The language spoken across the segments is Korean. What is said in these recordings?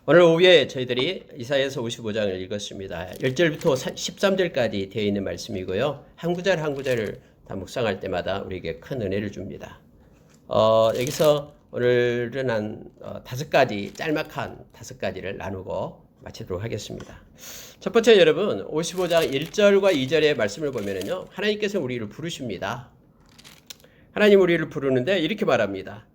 오늘 오후에 저희들이 이사야서 55장을 읽었습니다. 1절부터 13절까지 되어 있는 말씀이고요. 한 구절 한 구절을 다 묵상할 때마다 우리에게 큰 은혜를 줍니다. 여기서 오늘은 한 5가지, 짤막한 5가지를 나누고 마치도록 하겠습니다. 첫 번째, 여러분 55장 1절과 2절의 말씀을 보면은요, 하나님께서 우리를 부르십니다. 하나님 우리를 부르는데 이렇게 말합니다.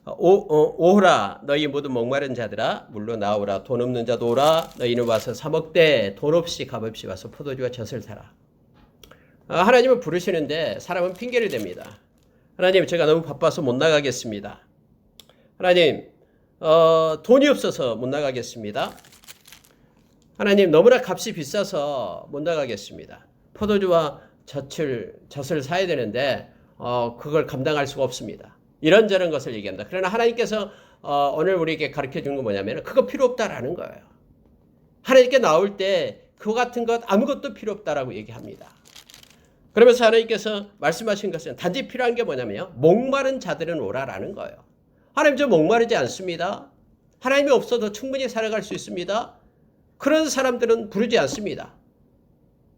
오라 너희 모두 목마른 자들아 물로 나오라. 돈 없는 자도 오라. 너희는 와서 사 먹되 돈 없이 값없이 와서 포도주와 젖을 사라. 하나님은 부르시는데 사람은 핑계를 댑니다. 하나님, 제가 너무 바빠서 못 나가겠습니다. 하나님, 돈이 없어서 못 나가겠습니다. 하나님, 너무나 값이 비싸서 못 나가겠습니다. 포도주와 젖을 사야 되는데 그걸 감당할 수가 없습니다. 이런저런 것을 얘기합니다. 그러나 하나님께서 오늘 우리에게 가르쳐 주는 건 뭐냐면 그거 필요 없다라는 거예요. 하나님께 나올 때 그거 같은 것 아무것도 필요 없다라고 얘기합니다. 그러면서 하나님께서 말씀하신 것은 단지 필요한 게 뭐냐면요, 목마른 자들은 오라라는 거예요. 하나님, 저 목마르지 않습니다. 하나님이 없어도 충분히 살아갈 수 있습니다. 그런 사람들은 부르지 않습니다.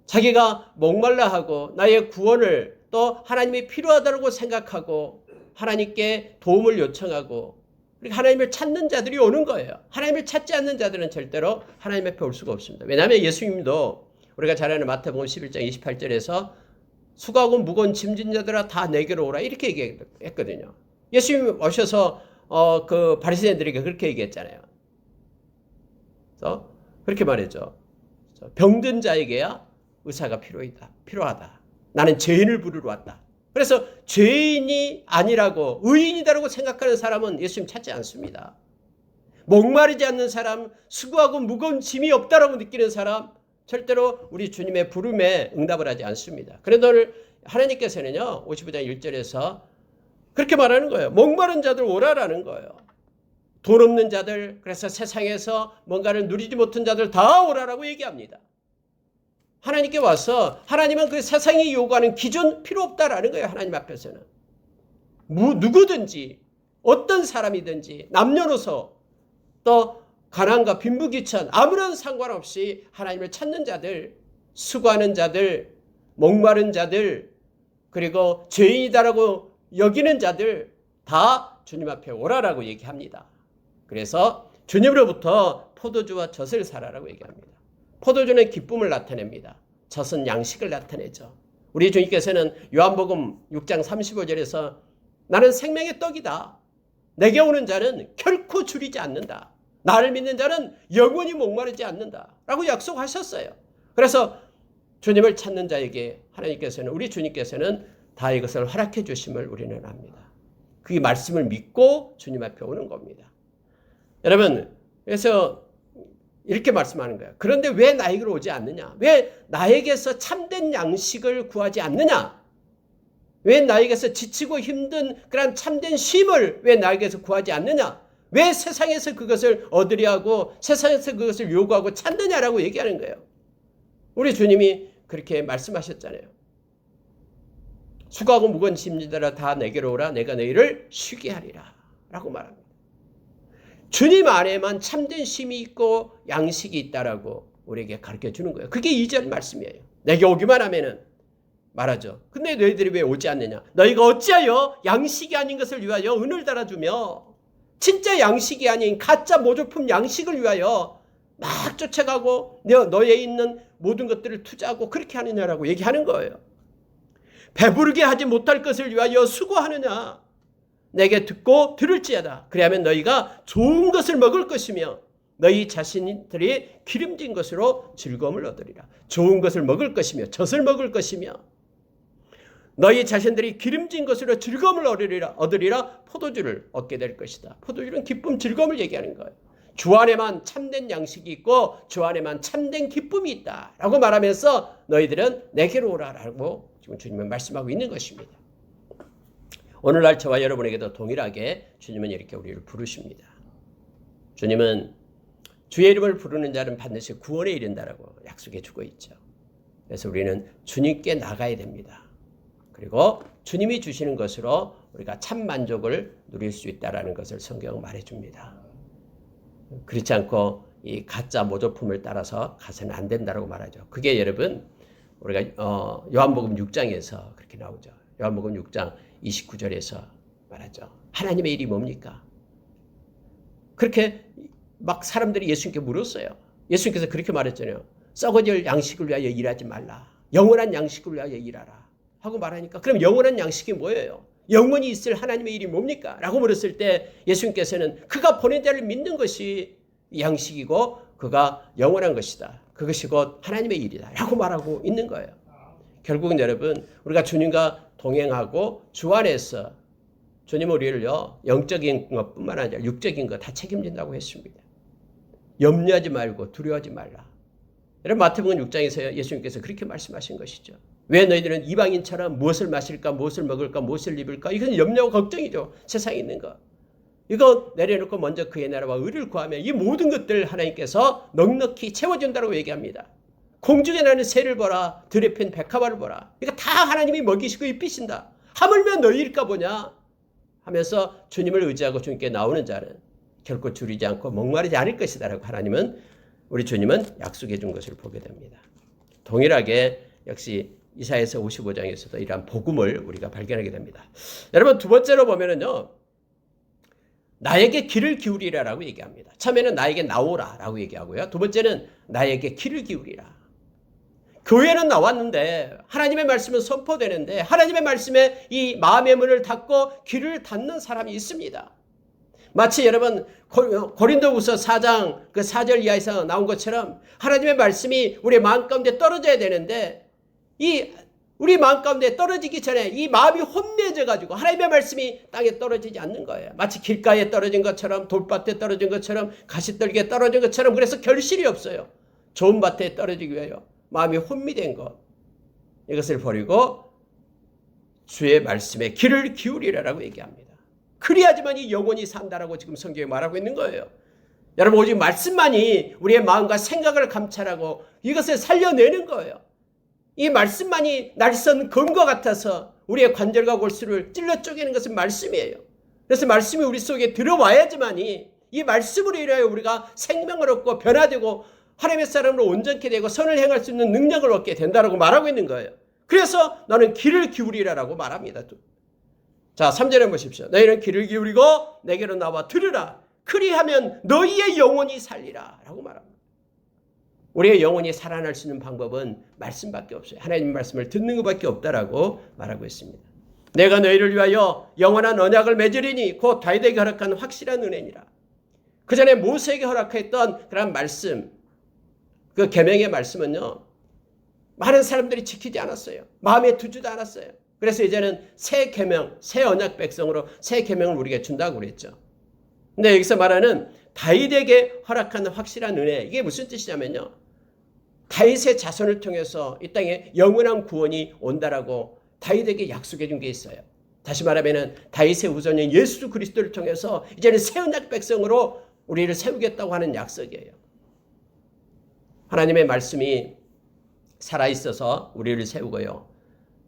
자기가 목말라 하고 나의 구원을 또 하나님이 필요하다고 생각하고 하나님께 도움을 요청하고 하나님을 찾는 자들이 오는 거예요. 하나님을 찾지 않는 자들은 절대로 하나님 앞에 올 수가 없습니다. 왜냐하면 예수님도 우리가 잘 아는 마태복음 11장 28절에서 수고하고 무거운 짐진 자들아 다 내게로 오라 이렇게 얘기했거든요. 예수님 오셔서 그 바리새인들에게 그렇게 얘기했잖아요. 그래서 그렇게 말했죠. 병든 자에게야 의사가 필요하다. 나는 죄인을 부르러 왔다. 그래서 죄인이 아니라고 의인이다라고 생각하는 사람은 예수님 찾지 않습니다. 목마르지 않는 사람, 수고하고 무거운 짐이 없다라고 느끼는 사람, 절대로 우리 주님의 부름에 응답을 하지 않습니다. 그래도 오늘 하나님께서는요, 55장 1절에서 그렇게 말하는 거예요. 목마른 자들 오라라는 거예요. 돈 없는 자들, 그래서 세상에서 뭔가를 누리지 못한 자들 다 오라라고 얘기합니다. 하나님께 와서 하나님은 그 세상이 요구하는 기준 필요 없다라는 거예요. 하나님 앞에서는 누구든지 어떤 사람이든지 남녀노소 또 가난과 빈부귀천 아무런 상관없이 하나님을 찾는 자들, 수고하는 자들, 목마른 자들, 그리고 죄인이다라고 여기는 자들 다 주님 앞에 오라라고 얘기합니다. 그래서 주님으로부터 포도주와 젖을 사라라고 얘기합니다. 포도주는 기쁨을 나타냅니다. 젖은 양식을 나타내죠. 우리 주님께서는 요한복음 6장 35절에서 나는 생명의 떡이다. 내게 오는 자는 결코 줄이지 않는다. 나를 믿는 자는 영원히 목마르지 않는다. 라고 약속하셨어요. 그래서 주님을 찾는 자에게 하나님께서는, 우리 주님께서는 다 이것을 허락해 주심을 우리는 압니다. 그 말씀을 믿고 주님 앞에 오는 겁니다. 여러분, 그래서 이렇게 말씀하는 거예요. 그런데 왜 나에게로 오지 않느냐? 왜 나에게서 참된 양식을 구하지 않느냐? 왜 나에게서 지치고 힘든 그런 참된 쉼을 왜 나에게서 구하지 않느냐? 왜 세상에서 그것을 얻으려 하고 세상에서 그것을 요구하고 찾느냐라고 얘기하는 거예요. 우리 주님이 그렇게 말씀하셨잖아요. 수고하고 무거운 짐지들아 다 내게로 오라. 내가 너희를 쉬게 하리라. 라고 말합니다. 주님 안에만 참된 쉼이 있고 양식이 있다라고 우리에게 가르쳐 주는 거예요. 그게 2절 말씀이에요. 내게 오기만 하면은 말하죠. 근데 너희들이 왜 오지 않느냐? 너희가 어찌하여 양식이 아닌 것을 위하여 은을 달아주며 진짜 양식이 아닌 가짜 모조품 양식을 위하여 막 쫓아가고 너에 있는 모든 것들을 투자하고 그렇게 하느냐라고 얘기하는 거예요. 배부르게 하지 못할 것을 위하여 수고하느냐? 내게 듣고 들을지어다. 그리하면 너희가 좋은 것을 먹을 것이며 너희 자신들이 기름진 것으로 즐거움을 얻으리라. 좋은 것을 먹을 것이며 젖을 먹을 것이며 너희 자신들이 기름진 것으로 즐거움을 얻으리라. 포도주를 얻게 될 것이다. 포도주는 기쁨, 즐거움을 얘기하는 거예요. 주 안에만 참된 양식이 있고 주 안에만 참된 기쁨이 있다 라고 말하면서 너희들은 내게로 오라라고 지금 주님은 말씀하고 있는 것입니다. 오늘날 저와 여러분에게도 동일하게 주님은 이렇게 우리를 부르십니다. 주님은 주의 이름을 부르는 자는 반드시 구원에 이른다라고 약속해 주고 있죠. 그래서 우리는 주님께 나가야 됩니다. 그리고 주님이 주시는 것으로 우리가 참 만족을 누릴 수 있다는 것을 성경은 말해줍니다. 그렇지 않고 이 가짜 모조품을 따라서 가서는 안 된다고 말하죠. 그게 여러분 우리가 요한복음 6장에서 그렇게 나오죠. 요한복음 6장 29절에서 말하죠. 하나님의 일이 뭡니까? 그렇게 막 사람들이 예수님께 물었어요. 예수님께서 그렇게 말했잖아요. 썩어질 양식을 위하여 일하지 말라. 영원한 양식을 위하여 일하라. 하고 말하니까 그럼 영원한 양식이 뭐예요? 영원히 있을 하나님의 일이 뭡니까? 라고 물었을 때 예수님께서는 그가 보낸 자를 믿는 것이 양식이고 그가 영원한 것이다. 그것이 곧 하나님의 일이다. 라고 말하고 있는 거예요. 결국은 여러분 우리가 주님과 동행하고 주 안에서 주님 우리를요 영적인 것뿐만 아니라 육적인 것 다 책임진다고 했습니다. 염려하지 말고 두려워하지 말라. 여러분 마태복음 6장에서 예수님께서 그렇게 말씀하신 것이죠. 왜 너희들은 이방인처럼 무엇을 마실까 무엇을 먹을까 무엇을 입을까 이건 염려와 걱정이죠. 세상에 있는 것. 이거 내려놓고 먼저 그의 나라와 의를 구하면 이 모든 것들 하나님께서 넉넉히 채워준다고 얘기합니다. 공중에 나는 새를 보라 들에 핀 백합화를 보라. 이거 다 하나님이 먹이시고 입히신다. 하물며 너희일까 보냐 하면서 주님을 의지하고 주님께 나오는 자는 결코 줄이지 않고 목마르지 않을 것이다 라고 우리 주님은 약속해 준 것을 보게 됩니다. 동일하게 역시 이사야서 55장에서도 이러한 복음을 우리가 발견하게 됩니다. 여러분 두 번째로 보면은요. 나에게 귀를 기울이라라고 얘기합니다. 처음에는 나에게 나오라라고 얘기하고요. 두 번째는 나에게 귀를 기울이라. 교회는 나왔는데 하나님의 말씀은 선포되는데 하나님의 말씀에 이 마음의 문을 닫고 귀를 닫는 사람이 있습니다. 마치 여러분 고린도후서 4장 그 4절 이하에서 나온 것처럼 하나님의 말씀이 우리의 마음 가운데 떨어져야 되는데 우리 마음 가운데 떨어지기 전에 이 마음이 혼미해져 가지고 하나님의 말씀이 땅에 떨어지지 않는 거예요. 마치 길가에 떨어진 것처럼 돌밭에 떨어진 것처럼 가시떨기에 떨어진 것처럼 그래서 결실이 없어요. 좋은 밭에 떨어지기 위하여 마음이 혼미된 것 이것을 버리고 주의 말씀에 귀를 기울이라라고 얘기합니다. 그리하지만이 영원히 산다라고 지금 성경에 말하고 있는 거예요. 여러분 오직 말씀만이 우리의 마음과 생각을 감찰하고 이것을 살려내는 거예요. 이 말씀만이 날선 검과 같아서 우리의 관절과 골수를 찔러 쪼개는 것은 말씀이에요. 그래서 말씀이 우리 속에 들어와야지만이 이 말씀으로 인하여 우리가 생명을 얻고 변화되고 하나님의 사람으로 온전케 되고 선을 행할 수 있는 능력을 얻게 된다라고 말하고 있는 거예요. 그래서 너는 귀를 기울이라라고 말합니다. 자, 3절에 보십시오. 너희는 귀를 기울이고 내게로 나와 들으라. 그리하면 너희의 영혼이 살리라 라고 말합니다. 우리의 영혼이 살아날 수 있는 방법은 말씀밖에 없어요. 하나님 말씀을 듣는 것밖에 없다라고 말하고 있습니다. 내가 너희를 위하여 영원한 언약을 맺으리니 곧 다윗에게 허락한 확실한 은혜니라. 그 전에 모세에게 허락했던 그런 말씀, 그 계명의 말씀은요. 많은 사람들이 지키지 않았어요. 마음에 두지도 않았어요. 그래서 이제는 새 계명, 새 언약 백성으로 새 계명을 우리에게 준다고 그랬죠. 근데 여기서 말하는 다윗에게 허락한 확실한 은혜, 이게 무슨 뜻이냐면요. 다윗의 자손을 통해서 이 땅에 영원한 구원이 온다라고 다윗에게 약속해 준 게 있어요. 다시 말하면 다윗의 후손인 예수 그리스도를 통해서 이제는 새 언약 백성으로 우리를 세우겠다고 하는 약속이에요. 하나님의 말씀이 살아있어서 우리를 세우고요.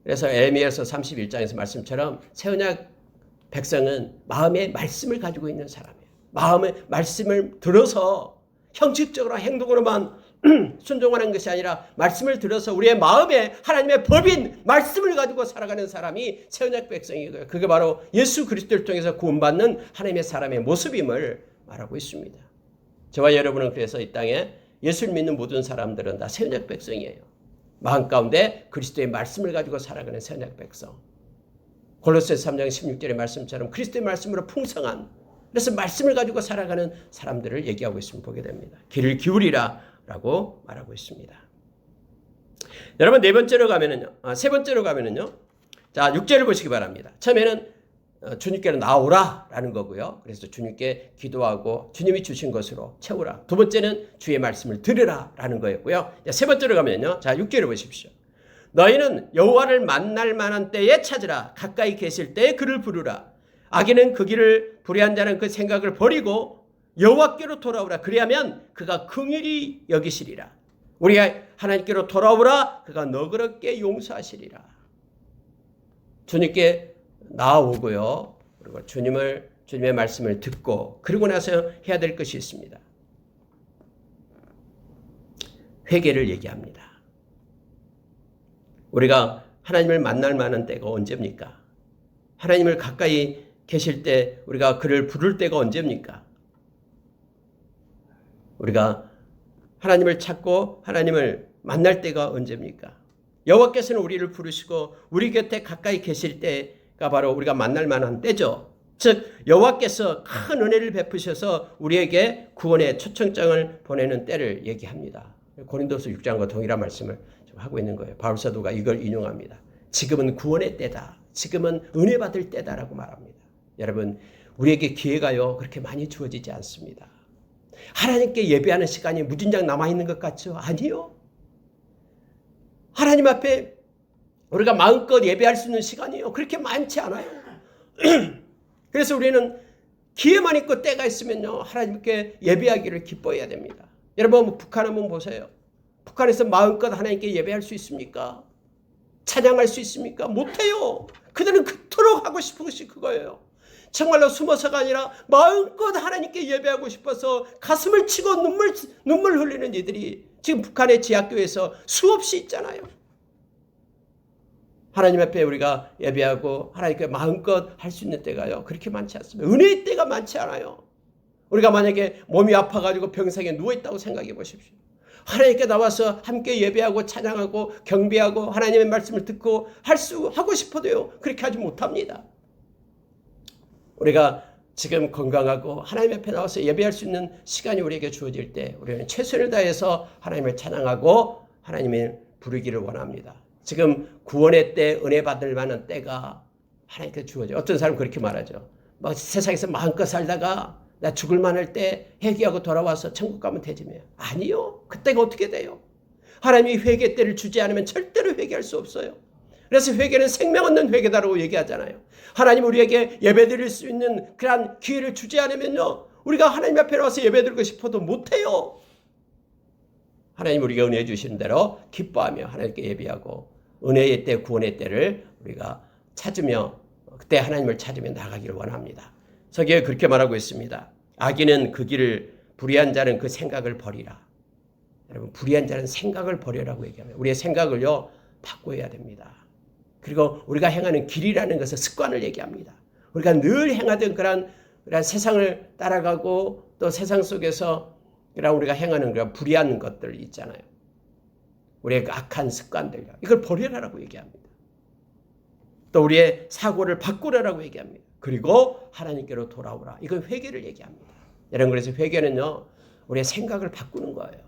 그래서 에레미야서 31장에서 말씀처럼 새 언약 백성은 마음의 말씀을 가지고 있는 사람이에요. 마음의 말씀을 들어서 형식적으로 행동으로만 순종하는 것이 아니라 말씀을 들어서 우리의 마음에 하나님의 법인 말씀을 가지고 살아가는 사람이 새 언약 백성이고요. 그게 바로 예수 그리스도를 통해서 구원받는 하나님의 사람의 모습임을 말하고 있습니다. 저와 여러분은 그래서 이 땅에 예수를 믿는 모든 사람들은 다 새 언약 백성이에요. 마음 가운데 그리스도의 말씀을 가지고 살아가는 새 언약 백성. 골로새서 3장 16절의 말씀처럼 그리스도의 말씀으로 풍성한, 그래서 말씀을 가지고 살아가는 사람들을 얘기하고 있으면 보게 됩니다. 귀를 기울이라 라고 말하고 있습니다. 여러분 세 번째로 가면은요. 자, 6절을 보시기 바랍니다. 처음에는 주님께로 나오라 라는 거고요. 그래서 주님께 기도하고 주님이 주신 것으로 채우라. 두 번째는 주의 말씀을 들으라 라는 거였고요. 세 번째로 가면요. 자, 6절을 보십시오. 너희는 여호와를 만날 만한 때에 찾으라. 가까이 계실 때에 그를 부르라. 악인은 그 길을 불의한 자는 그 생각을 버리고 여호와께로 돌아오라. 그리하면 그가 긍휼히 여기시리라. 우리가 하나님께로 돌아오라. 그가 너그럽게 용서하시리라. 주님께 나아오고요. 그리고 주님의 말씀을 듣고 그러고 나서 해야 될 것이 있습니다. 회개를 얘기합니다. 우리가 하나님을 만날 만한 때가 언제입니까? 하나님을 가까이 계실 때 우리가 그를 부를 때가 언제입니까? 우리가 하나님을 찾고 하나님을 만날 때가 언제입니까? 여호와께서는 우리를 부르시고 우리 곁에 가까이 계실 때가 바로 우리가 만날 만한 때죠. 즉 여호와께서 큰 은혜를 베푸셔서 우리에게 구원의 초청장을 보내는 때를 얘기합니다. 고린도서 6장과 동일한 말씀을 하고 있는 거예요. 바울 사도가 이걸 인용합니다. 지금은 구원의 때다. 지금은 은혜 받을 때다라고 말합니다. 여러분, 우리에게 기회가요 그렇게 많이 주어지지 않습니다. 하나님께 예배하는 시간이 무진장 남아있는 것 같죠? 아니요. 하나님 앞에 우리가 마음껏 예배할 수 있는 시간이요 그렇게 많지 않아요. 그래서 우리는 기회만 있고 때가 있으면요 하나님께 예배하기를 기뻐해야 됩니다. 여러분 북한 한번 보세요. 북한에서 마음껏 하나님께 예배할 수 있습니까? 찬양할 수 있습니까? 못해요. 그들은 그토록 하고 싶은 것이 그거예요. 정말로 숨어서가 아니라 마음껏 하나님께 예배하고 싶어서 가슴을 치고 눈물 흘리는 이들이 지금 북한의 지하교회에서 수없이 있잖아요. 하나님 앞에 우리가 예배하고 하나님께 마음껏 할 수 있는 때가요 그렇게 많지 않습니다. 은혜의 때가 많지 않아요. 우리가 만약에 몸이 아파가지고 병상에 누워있다고 생각해 보십시오. 하나님께 나와서 함께 예배하고 찬양하고 경배하고 하나님의 말씀을 듣고 하고 싶어도요 그렇게 하지 못합니다. 우리가 지금 건강하고 하나님 앞에 나와서 예배할 수 있는 시간이 우리에게 주어질 때 우리는 최선을 다해서 하나님을 찬양하고 하나님을 부르기를 원합니다. 지금 구원의 때 은혜 받을 만한 때가 하나님께 주어져요. 어떤 사람은 그렇게 말하죠. 막 세상에서 마음껏 살다가 나 죽을 만할 때 회개하고 돌아와서 천국 가면 되지며. 아니요. 그때가 어떻게 돼요? 하나님이 회개 때를 주지 않으면 절대로 회개할 수 없어요. 그래서 회개는 생명 얻는 회개다라고 얘기하잖아요. 하나님 우리에게 예배드릴 수 있는 그런 기회를 주지 않으면요 우리가 하나님 앞에 와서 예배드리고 싶어도 못해요. 하나님 우리가 은혜 주시는 대로 기뻐하며 하나님께 예배하고 은혜의 때 구원의 때를 우리가 찾으며 그때 하나님을 찾으며 나가기를 원합니다. 서기에 그렇게 말하고 있습니다. 악인은 그 길을 불의한 자는 그 생각을 버리라. 여러분 불의한 자는 생각을 버려라고 얘기합니다. 우리의 생각을요 바꿔야 됩니다. 그리고 우리가 행하는 길이라는 것은 습관을 얘기합니다. 우리가 늘 행하던 그런 세상을 따라가고 또 세상 속에서 우리가 행하는 그런 불의한 것들 있잖아요. 우리의 악한 습관들 이걸 버려라라고 얘기합니다. 또 우리의 사고를 바꾸라라고 얘기합니다. 그리고 하나님께로 돌아오라. 이건 회개를 얘기합니다. 여러분 그래서 회개는요 우리의 생각을 바꾸는 거예요.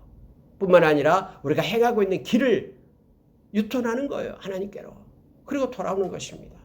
뿐만 아니라 우리가 행하고 있는 길을 유턴하는 거예요. 하나님께로. 그리고 돌아오는 것입니다.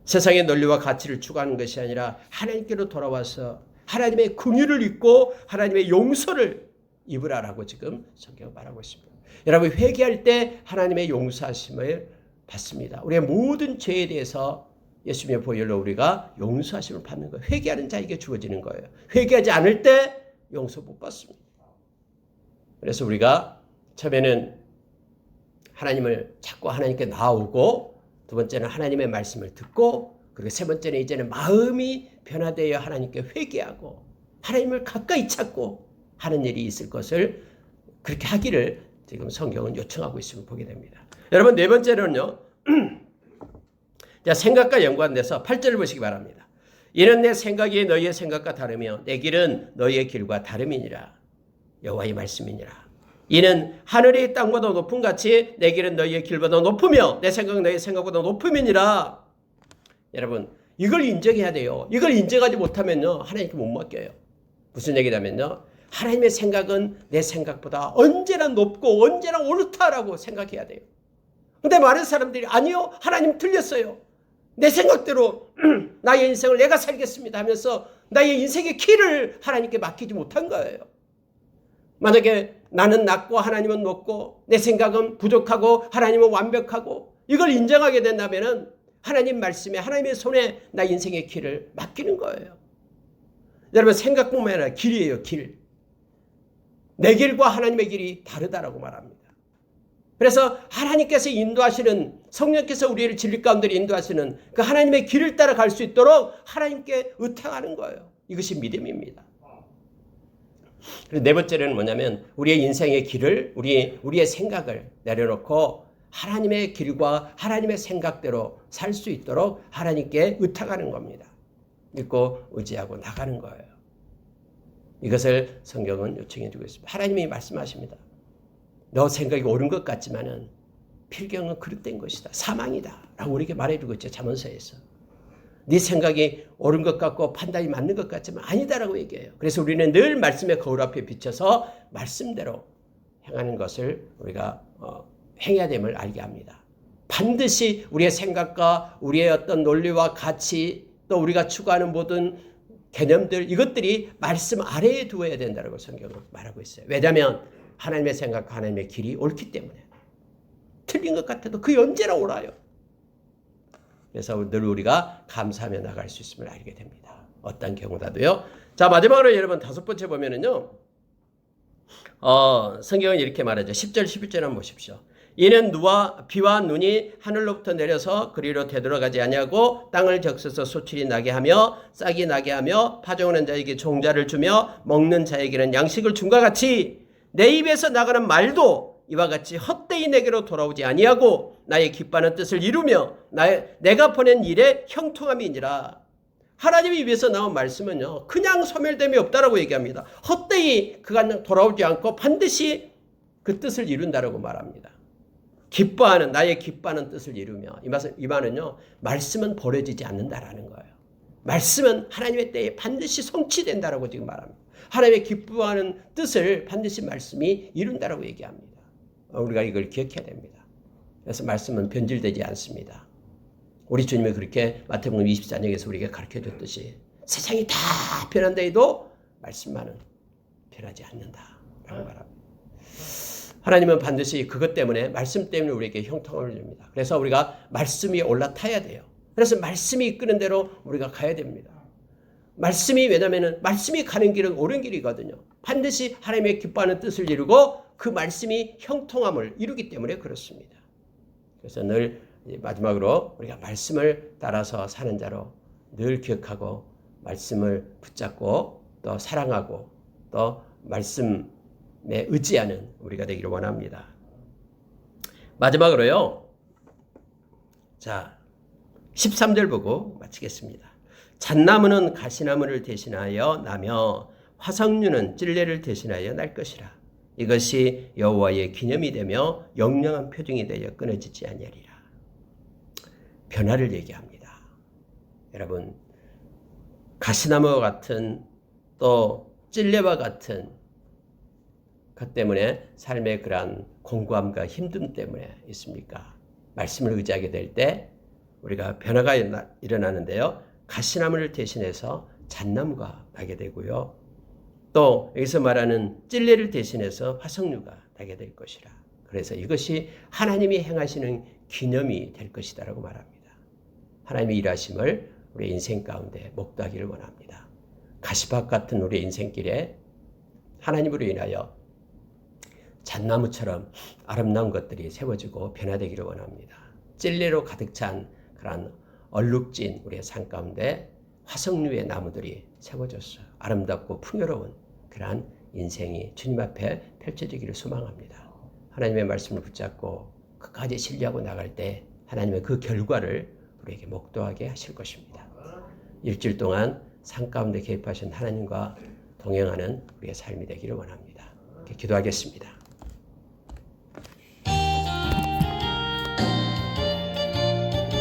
세상의 논리와 가치를 추구하는 것이 아니라 하나님께로 돌아와서 하나님의 긍휼을 입고 하나님의 용서를 입으라라고 지금 성경은 말하고 있습니다. 여러분 회개할 때 하나님의 용서하심을 받습니다. 우리의 모든 죄에 대해서 예수님의 보혈로 우리가 용서하심을 받는 거예요. 회개하는 자에게 주어지는 거예요. 회개하지 않을 때 용서 못 받습니다. 그래서 우리가 처음에는 하나님을 찾고 하나님께 나오고 두 번째는 하나님의 말씀을 듣고 그리고 세 번째는 이제는 마음이 변화되어 하나님께 회개하고 하나님을 가까이 찾고 하는 일이 있을 것을 그렇게 하기를 지금 성경은 요청하고 있음을 보게 됩니다. 여러분 네 번째는요. 생각과 연관돼서 8절을 보시기 바랍니다. 이는 내 생각이 너희의 생각과 다르며 내 길은 너희의 길과 다름이니라. 여호와의 말씀이니라. 이는 하늘이 땅보다 높음 같이 내 길은 너희의 길보다 높으며 내 생각은 너희의 생각보다 높음이니라. 여러분 이걸 인정해야 돼요. 이걸 인정하지 못하면요 하나님께 못 맡겨요. 무슨 얘기냐면요 하나님의 생각은 내 생각보다 언제나 높고 언제나 옳다라고 생각해야 돼요. 근데 많은 사람들이 아니요 하나님 틀렸어요. 내 생각대로 나의 인생을 내가 살겠습니다 하면서 나의 인생의 길을 하나님께 맡기지 못한 거예요. 만약에 나는 낮고 하나님은 높고 내 생각은 부족하고 하나님은 완벽하고 이걸 인정하게 된다면 하나님 말씀에 하나님의 손에 나 인생의 길을 맡기는 거예요. 여러분 생각뿐만 아니라 길이에요. 길. 내 길과 하나님의 길이 다르다라고 말합니다. 그래서 하나님께서 인도하시는 성령께서 우리를 진리 가운데로 인도하시는 그 하나님의 길을 따라 갈 수 있도록 하나님께 의탁하는 거예요. 이것이 믿음입니다. 그리고 네 번째는 뭐냐면 우리의 인생의 길을 우리의 생각을 내려놓고 하나님의 길과 하나님의 생각대로 살 수 있도록 하나님께 의탁하는 겁니다. 믿고 의지하고 나가는 거예요. 이것을 성경은 요청해 주고 있습니다. 하나님이 말씀하십니다. 너 생각이 옳은 것 같지만은 필경은 그릇된 것이다. 사망이다. 라고 우리에게 말해주고 있죠. 잠언서에서. 네 생각이 옳은 것 같고 판단이 맞는 것 같지만 아니다라고 얘기해요. 그래서 우리는 늘 말씀의 거울 앞에 비춰서 말씀대로 행하는 것을 우리가 행해야 됨을 알게 합니다. 반드시 우리의 생각과 우리의 어떤 논리와 가치 또 우리가 추구하는 모든 개념들 이것들이 말씀 아래에 두어야 된다고 성경은 말하고 있어요. 왜냐하면 하나님의 생각과 하나님의 길이 옳기 때문에 틀린 것 같아도 그게 언제나 옳아요. 그래서 늘 우리가 감사하며 나갈 수 있음을 알게 됩니다. 어떤 경우라도요. 자, 마지막으로 여러분 다섯 번째 보면은요. 성경은 이렇게 말하죠. 10절 11절 한번 보십시오. 이는 비와 눈이 하늘로부터 내려서 그리로 되돌아가지 아니하고 땅을 적셔서 소출이 나게 하며 싹이 나게 하며 파종하는 자에게 종자를 주며 먹는 자에게는 양식을 줌과 같이 내 입에서 나가는 말도 이와 같이 헛되이 내게로 돌아오지 아니하고 나의 기뻐하는 뜻을 이루며 내가 보낸 일에 형통함이니라. 하나님의 입에서 나온 말씀은요. 그냥 소멸됨이 없다라고 얘기합니다. 헛되이 그가 돌아오지 않고 반드시 그 뜻을 이룬다라고 말합니다. 나의 기뻐하는 뜻을 이루며 이 말은요. 말씀은 버려지지 않는다라는 거예요. 말씀은 하나님의 때에 반드시 성취된다라고 지금 말합니다. 하나님의 기뻐하는 뜻을 반드시 말씀이 이룬다라고 얘기합니다. 우리가 이걸 기억해야 됩니다. 그래서 말씀은 변질되지 않습니다. 우리 주님이 그렇게 마태복음 24장에서 우리에게 가르쳐줬듯이 세상이 다 변한다 해도 말씀만은 변하지 않는다라고 말합니다. 하나님은 반드시 그것 때문에 말씀 때문에 우리에게 형통함을 줍니다. 그래서 우리가 말씀이 올라타야 돼요. 그래서 말씀이 이끄는 대로 우리가 가야 됩니다. 왜냐하면 말씀이 가는 길은 옳은 길이거든요. 반드시 하나님의 기뻐하는 뜻을 이루고 그 말씀이 형통함을 이루기 때문에 그렇습니다. 그래서 늘 마지막으로 우리가 말씀을 따라서 사는 자로 늘 기억하고 말씀을 붙잡고 또 사랑하고 또 말씀에 의지하는 우리가 되기를 원합니다. 마지막으로요. 자, 13절 보고 마치겠습니다. 잣나무는 가시나무를 대신하여 나며 화석류는 찔레를 대신하여 날 것이라. 이것이 여호와의 기념이 되며 영영한 표징이 되어 끊어지지 아니하리라. 변화를 얘기합니다. 여러분, 가시나무와 같은 또 찔레와 같은 것 때문에 삶의 그러한 공고함과 힘듦 때문에 있습니까? 말씀을 의지하게 될 때 우리가 변화가 일어나는데요. 가시나무를 대신해서 잣나무가 나게 되고요. 또 여기서 말하는 찔레를 대신해서 화석류가 나게 될 것이라. 그래서 이것이 하나님이 행하시는 기념이 될 것이다라고 말합니다. 하나님의 일하심을 우리 인생 가운데 목도하기를 원합니다. 가시밭 같은 우리 인생길에 하나님으로 인하여 잣나무처럼 아름다운 것들이 세워지고 변화되기를 원합니다. 찔레로 가득 찬 그런 얼룩진 우리의 삶 가운데 화석류의 나무들이 세워졌어요. 아름답고 풍요로운 그러한 인생이 주님 앞에 펼쳐지기를 소망합니다. 하나님의 말씀을 붙잡고 끝까지 신뢰하고 나갈 때 하나님의 그 결과를 우리에게 목도하게 하실 것입니다. 일주일 동안 삶 가운데 개입하신 하나님과 동행하는 우리의 삶이 되기를 원합니다. 이렇게 기도하겠습니다.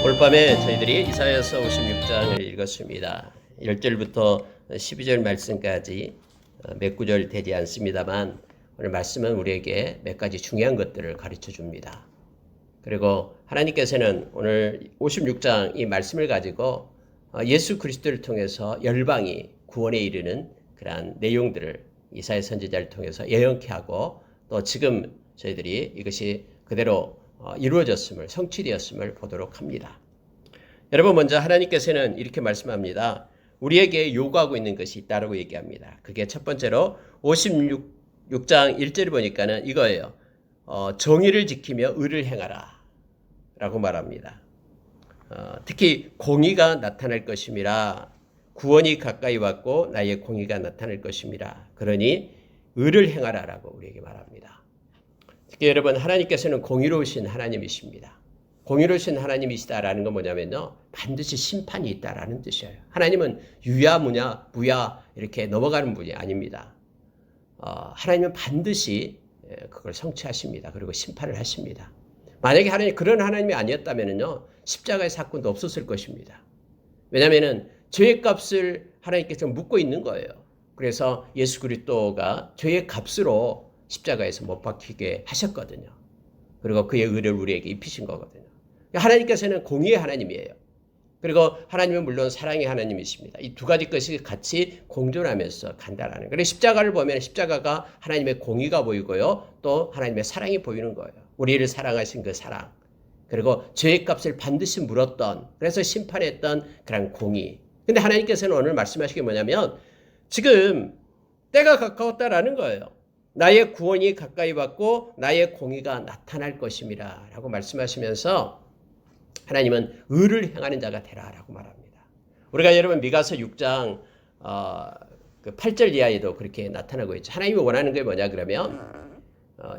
오늘 밤에 저희들이 이사야서 56장을 읽었습니다. 1절부터 12절 말씀까지 몇 구절 되지 않습니다만 오늘 말씀은 우리에게 몇 가지 중요한 것들을 가르쳐 줍니다. 그리고 하나님께서는 오늘 56장 이 말씀을 가지고 예수 그리스도를 통해서 열방이 구원에 이르는 그러한 내용들을 이사야 선지자를 통해서 예언케 하고 또 지금 저희들이 이것이 그대로 이루어졌음을 성취되었음을 보도록 합니다. 여러분 먼저 하나님께서는 이렇게 말씀합니다. 우리에게 요구하고 있는 것이 있다고 얘기합니다. 그게 첫 번째로 56장 1절을 보니까는 이거예요. 정의를 지키며 의를 행하라 라고 말합니다. 특히 공의가 나타날 것임이라 구원이 가까이 왔고 나의 공의가 나타날 것임이라. 그러니 의를 행하라라고 우리에게 말합니다. 특히 여러분, 하나님께서는 공의로우신 하나님이십니다. 공의로우신 하나님이시다라는 건 뭐냐면요, 반드시 심판이 있다라는 뜻이에요. 하나님은 유야무야 무야 이렇게 넘어가는 분이 아닙니다. 하나님은 반드시 그걸 성취하십니다. 그리고 심판을 하십니다. 만약에 하나님 그런 하나님이 아니었다면요, 십자가의 사건도 없었을 것입니다. 왜냐하면은 죄의 값을 하나님께서 묻고 있는 거예요. 그래서 예수 그리스도가 죄의 값으로 십자가에서 못 박히게 하셨거든요. 그리고 그의 의를 우리에게 입히신 거거든요. 하나님께서는 공의의 하나님이에요. 그리고 하나님은 물론 사랑의 하나님이십니다. 이 두 가지 것이 같이 공존하면서 간다라는 거예요. 그래서 십자가를 보면 십자가가 하나님의 공의가 보이고요, 또 하나님의 사랑이 보이는 거예요. 우리를 사랑하신 그 사랑, 그리고 죄의 값을 반드시 물었던, 그래서 심판했던 그런 공의. 근데 하나님께서는 오늘 말씀하시는 게 뭐냐면 지금 때가 가까웠다라는 거예요. 나의 구원이 가까이 왔고 나의 공의가 나타날 것임이라 라고 말씀하시면서 하나님은 의를 행하는 자가 되라라고 말합니다. 우리가 여러분 미가서 6장 8절 이하에도 그렇게 나타나고 있죠. 하나님이 원하는 게 뭐냐 그러면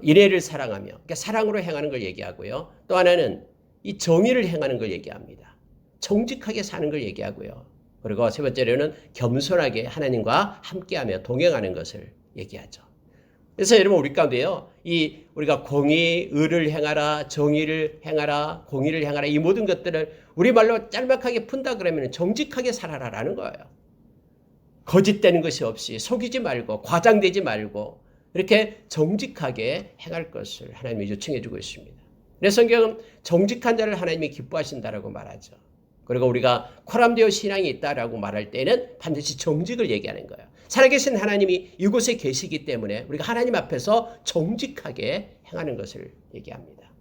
인애를 사랑하며, 그러니까 사랑으로 행하는 걸 얘기하고요. 또 하나는 이 정의를 행하는 걸 얘기합니다. 정직하게 사는 걸 얘기하고요. 그리고 세 번째로는 겸손하게 하나님과 함께하며 동행하는 것을 얘기하죠. 그래서 여러분 우리 가운데요, 우리가 공의, 의를 행하라, 정의를 행하라, 공의를 행하라, 이 모든 것들을 우리말로 짤막하게 푼다 그러면 정직하게 살아라라는 거예요. 거짓되는 것이 없이, 속이지 말고, 과장되지 말고 이렇게 정직하게 행할 것을 하나님이 요청해 주고 있습니다. 그래서 성경은 정직한 자를 하나님이 기뻐하신다라고 말하죠. 그리고 우리가 코람데오 신앙이 있다라고 말할 때는 반드시 정직을 얘기하는 거예요. 살아계신 하나님이 이곳에 계시기 때문에 우리가 하나님 앞에서 정직하게 행하는 것을 얘기합니다.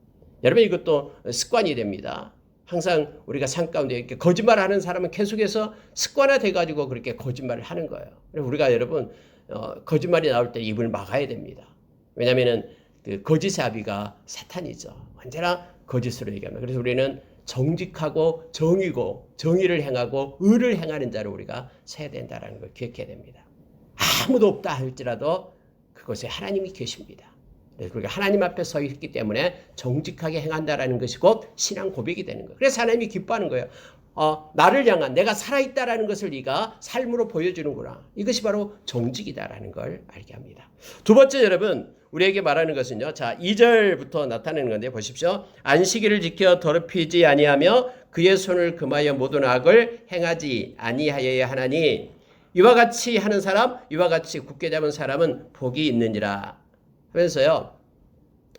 여러분 이것도 습관이 됩니다. 항상 우리가 삶 가운데 이렇게 거짓말을 하는 사람은 계속해서 습관화돼가지고 그렇게 거짓말을 하는 거예요. 우리가 여러분 거짓말이 나올 때 입을 막아야 됩니다. 왜냐하면 그 거짓의 아비가 사탄이죠. 언제나 거짓으로 얘기합니다. 그래서 우리는 정직하고 정의고 정의를 행하고 의를 행하는 자를 우리가 서야 된다는 걸 기억해야 됩니다. 아무도 없다 할지라도 그곳에 하나님이 계십니다. 그래서 우리가 하나님 앞에 서 있기 때문에 정직하게 행한다라는 것이 곧 신앙 고백이 되는 거예요. 그래서 하나님이 기뻐하는 거예요. 나를 향한 내가 살아있다라는 것을 네가 삶으로 보여주는구나. 이것이 바로 정직이다라는 걸 알게 합니다. 두 번째 여러분 우리에게 말하는 것은요. 자, 2절부터 나타내는 건데 보십시오. 안식일을 지켜 더럽히지 아니하며 그의 손을 금하여 모든 악을 행하지 아니하여야 하나니 이와 같이 하는 사람, 이와 같이 굳게 잡은 사람은 복이 있느니라 하면서요.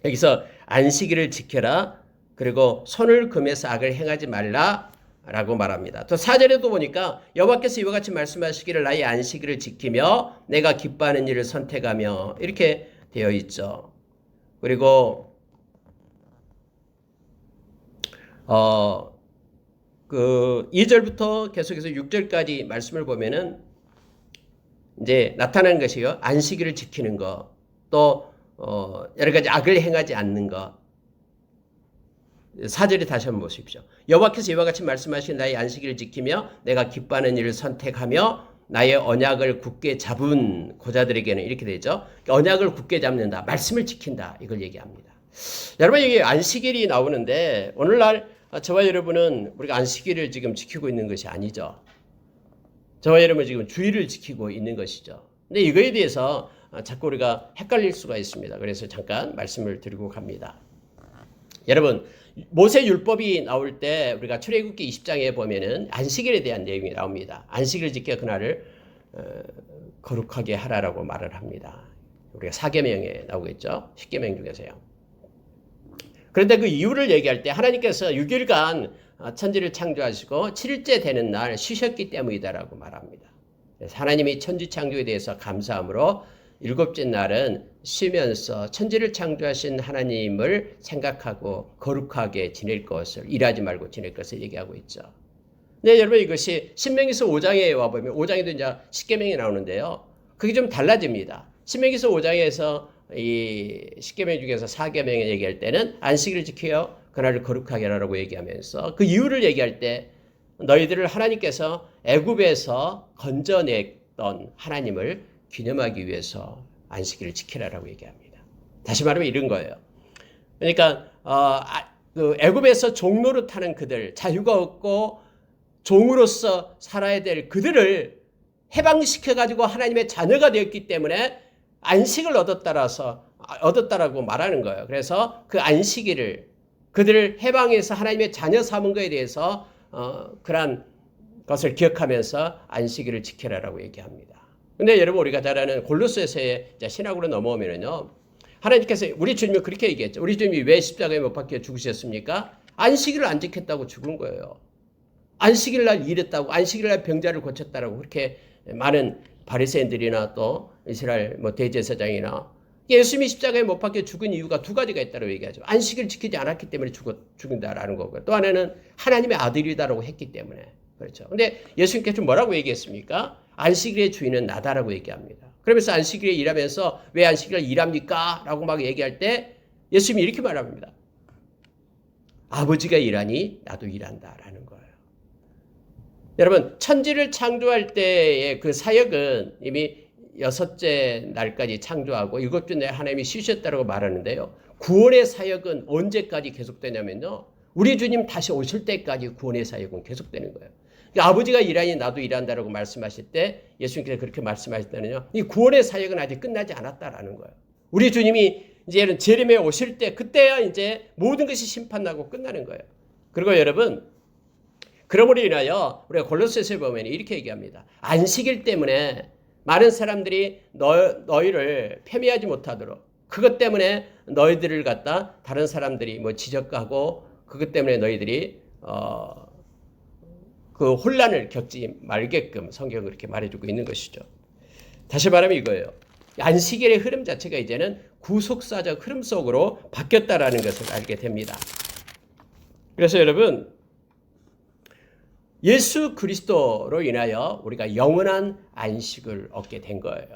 여기서 안식일을 지켜라. 그리고 손을 금해서 악을 행하지 말라. 라고 말합니다. 또 4절에도 보니까 여호와께서 이와 같이 말씀하시기를 나의 안식일을 지키며 내가 기뻐하는 일을 선택하며 이렇게 되어 있죠. 그리고 그 2절부터 계속해서 6절까지 말씀을 보면은 이제 나타나는 것이요. 안식일을 지키는 것, 또 여러 가지 악을 행하지 않는 것. 4절에 다시 한번 보십시오. 여호와께서 이와 같이 말씀하신 나의 안식일을 지키며 내가 기뻐하는 일을 선택하며 나의 언약을 굳게 잡은 고자들에게는 이렇게 되죠. 언약을 굳게 잡는다. 말씀을 지킨다. 이걸 얘기합니다. 여러분 여기 안식일이 나오는데 오늘날 저와 여러분은 우리가 안식일을 지금 지키고 있는 것이 아니죠. 저와 여러분은 지금 주일을 지키고 있는 것이죠. 근데 이거에 대해서 자꾸 우리가 헷갈릴 수가 있습니다. 그래서 잠깐 말씀을 드리고 갑니다. 여러분 모세 율법이 나올 때 우리가 출애굽기 20장에 보면은 안식일에 대한 내용이 나옵니다. 안식일을 지켜 그날을 거룩하게 하라라고 말을 합니다. 우리가 4계명에 나오겠죠. 10계명 중에서요. 그런데 그 이유를 얘기할 때 하나님께서 6일간 천지를 창조하시고 7일째 되는 날 쉬셨기 때문이다라고 말합니다. 그래서 하나님이 천지 창조에 대해서 감사함으로 일곱째 날은 쉬면서 천지를 창조하신 하나님을 생각하고 거룩하게 지낼 것을, 일하지 말고 지낼 것을 얘기하고 있죠. 네, 여러분 이것이 신명기서 5장에 와보면 5장에도 이제 10계명이 나오는데요. 그게 좀 달라집니다. 신명기서 5장에서 이 10계명 중에서 4계명을 얘기할 때는 안식일을 지켜요. 그날을 거룩하게 하라고 얘기하면서 그 이유를 얘기할 때 너희들을 하나님께서 애굽에서 건져냈던 하나님을 기념하기 위해서 안식일을 지키라라고 얘기합니다. 다시 말하면 이런 거예요. 그러니까 그 애굽에서 종로로 타는 그들, 자유가 없고 종으로서 살아야 될 그들을 해방시켜가지고 하나님의 자녀가 되었기 때문에 안식을 얻었다라고 말하는 거예요. 그래서 그 안식일을 그들을 해방해서 하나님의 자녀 삼은 것에 대해서 그러한 것을 기억하면서 안식일을 지켜라라고 얘기합니다. 근데 여러분 우리가 잘 아는 골로새서의 신학으로 넘어오면요. 하나님께서 우리 주님이 그렇게 얘기했죠. 우리 주님이 왜 십자가에 못 박혀 죽으셨습니까? 안식일을 안 지켰다고 죽은 거예요. 안식일 날 일했다고, 안식일 날 병자를 고쳤다라고 그렇게 많은 바리새인들이나 또 이스라엘 대제사장이나 예수님이 십자가에 못 박혀 죽은 이유가 두 가지가 있다고 얘기하죠. 안식일을 지키지 않았기 때문에 죽은다라는 거고요. 또 하나는 하나님의 아들이다라고 했기 때문에. 그렇죠. 근데 예수님께서 뭐라고 얘기했습니까? 안식일의 주인은 나다라고 얘기합니다. 그러면서 안식일에 일하면서 왜 안식일을 일합니까? 라고 막 얘기할 때 예수님이 이렇게 말합니다. 아버지가 일하니 나도 일한다라는 거예요. 여러분 천지를 창조할 때의 그 사역은 이미 6째 날까지 창조하고 7째 날 하나님이 쉬셨다고 말하는데요. 구원의 사역은 언제까지 계속되냐면요. 우리 주님 다시 오실 때까지 구원의 사역은 계속되는 거예요. 그러니까 아버지가 일하니 나도 일한다라고 말씀하실 때 예수님께서 그렇게 말씀하셨다는요. 이 구원의 사역은 아직 끝나지 않았다라는 거예요. 우리 주님이 이제는 재림에 오실 때 그때야 이제 모든 것이 심판나고 끝나는 거예요. 그리고 여러분 그러므로 인하여 우리가 골로새서에 보면 이렇게 얘기합니다. 안식일 때문에 많은 사람들이 너희를 폄훼하지 못하도록 그것 때문에 너희들을 갖다 다른 사람들이 지적하고 그것 때문에 너희들이 그 혼란을 겪지 말게끔 성경은 그렇게 말해주고 있는 것이죠. 다시 말하면 이거예요. 안식일의 흐름 자체가 이제는 구속사적 흐름 속으로 바뀌었다라는 것을 알게 됩니다. 그래서 여러분 예수 그리스도로 인하여 우리가 영원한 안식을 얻게 된 거예요.